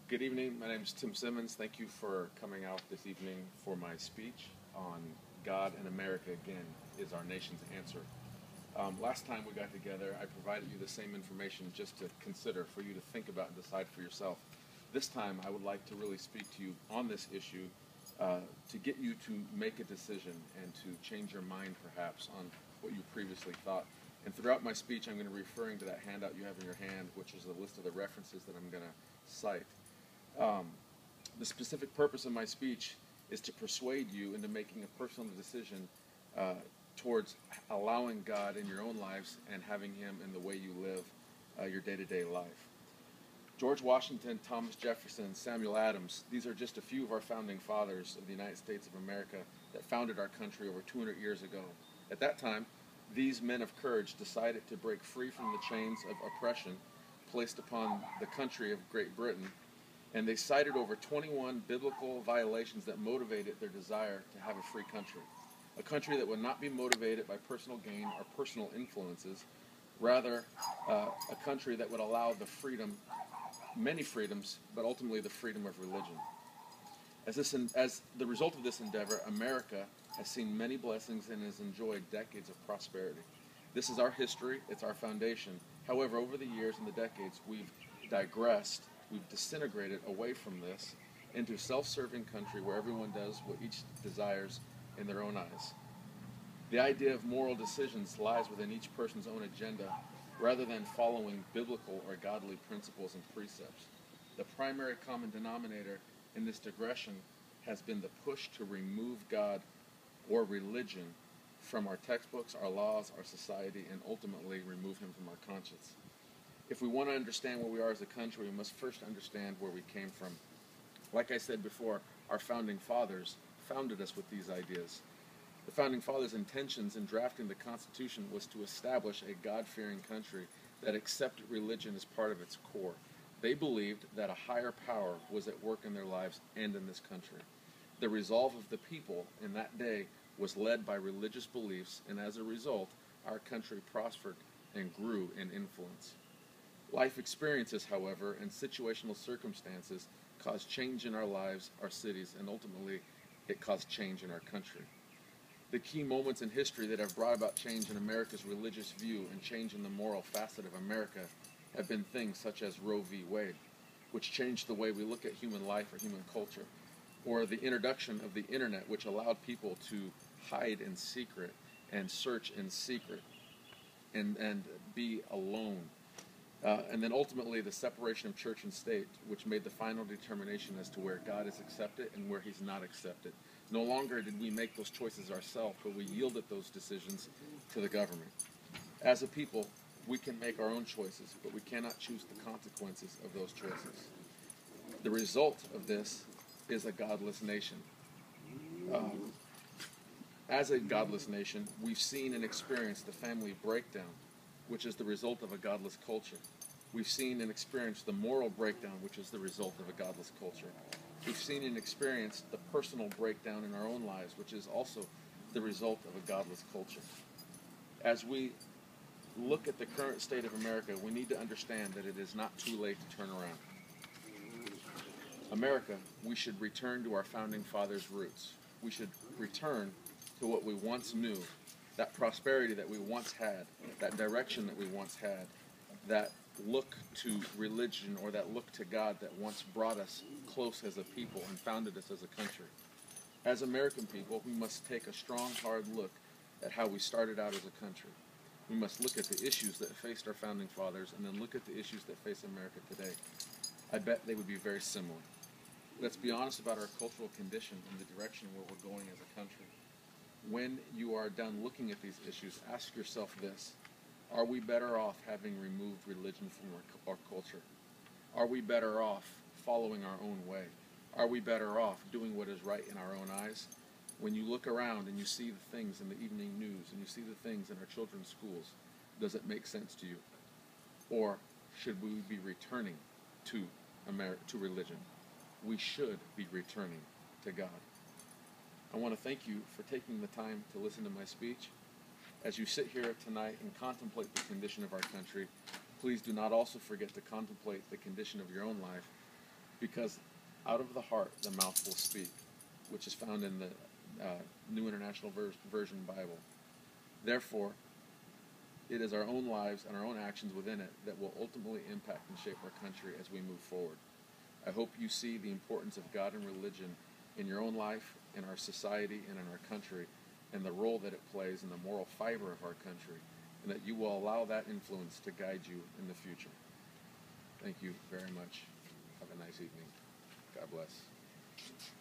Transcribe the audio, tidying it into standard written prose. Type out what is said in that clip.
Good evening. My name is Tim Simmons. Thank you for coming out this evening for my speech on God and America Again is Our Nation's Answer. Last time we got together, I provided you the same information just to consider, for you to think about and decide for yourself. This time, I would like to really speak to you on this issue to get you to make a decision and to change your mind, perhaps, on what you previously thought. And throughout my speech, I'm going to be referring to that handout you have in your hand, which is a list of the references that I'm going to cite. The specific purpose of my speech is to persuade you into making a personal decision towards allowing God in your own lives and having Him in the way you live your day-to-day life. George Washington, Thomas Jefferson, Samuel Adams, these are just a few of our founding fathers of the United States of America that founded our country over 200 years ago. At that time, these men of courage decided to break free from the chains of oppression placed upon the country of Great Britain, and they cited over 21 biblical violations that motivated their desire to have a free country. A country that would not be motivated by personal gain or personal influences, rather a country that would allow the freedom, many freedoms, but ultimately the freedom of religion. As the result of this endeavor, America has seen many blessings and has enjoyed decades of prosperity. This is our history, it's our foundation. However, over the years and the decades, we've digressed, we've disintegrated away from this into a self-serving country where everyone does what each desires in their own eyes. The idea of moral decisions lies within each person's own agenda rather than following biblical or godly principles and precepts. The primary common denominator in this digression has been the push to remove God or religion from our textbooks, our laws, our society, and ultimately remove Him from our conscience. If we want to understand where we are as a country, we must first understand where we came from. Like I said before, our founding fathers founded us with these ideas. The founding fathers' intentions in drafting the Constitution was to establish a God-fearing country that accepted religion as part of its core. They believed that a higher power was at work in their lives and in this country. The resolve of the people in that day was led by religious beliefs, and as a result, our country prospered and grew in influence. Life experiences, however, and situational circumstances caused change in our lives, our cities, and ultimately it caused change in our country. The key moments in history that have brought about change in America's religious view and change in the moral facet of America have been things such as Roe v. Wade, which changed the way we look at human life or human culture, or the introduction of the internet, which allowed people to hide in secret and search in secret and be alone. And then ultimately the separation of church and state, which made the final determination as to where God is accepted and where He's not accepted. No longer did we make those choices ourselves, but we yielded those decisions to the government. As a people, we can make our own choices, but we cannot choose the consequences of those choices. The result of this is a godless nation. As a godless nation, we've seen and experienced the family breakdown, which is the result of a godless culture. We've seen and experienced the moral breakdown, which is the result of a godless culture. We've seen and experienced the personal breakdown in our own lives, which is also the result of a godless culture. As we look at the current state of America, we need to understand that it is not too late to turn around. America, we should return to our founding fathers' roots. We should return to what we once knew, that prosperity that we once had, that direction that we once had, that look to religion or that look to God that once brought us close as a people and founded us as a country. As American people, we must take a strong, hard look at how we started out as a country. We must look at the issues that faced our founding fathers and then look at the issues that face America today. I bet they would be very similar. Let's be honest about our cultural condition and the direction where we're going as a country. When you are done looking at these issues, ask yourself this: are we better off having removed religion from our culture? Are we better off following our own way? Are we better off doing what is right in our own eyes? When you look around and you see the things in the evening news and you see the things in our children's schools, does it make sense to you? Or should we be returning to religion? We should be returning to God. I want to thank you for taking the time to listen to my speech. As you sit here tonight and contemplate the condition of our country, please do not also forget to contemplate the condition of your own life Because out of the heart the mouth will speak, which is found in the New International Version Bible. Therefore, it is our own lives and our own actions within it that will ultimately impact and shape our country as we move forward. I hope you see the importance of God and religion in your own life, in our society, and in our country, and the role that it plays in the moral fiber of our country, and that you will allow that influence to guide you in the future. Thank you very much. Have a nice evening. God bless.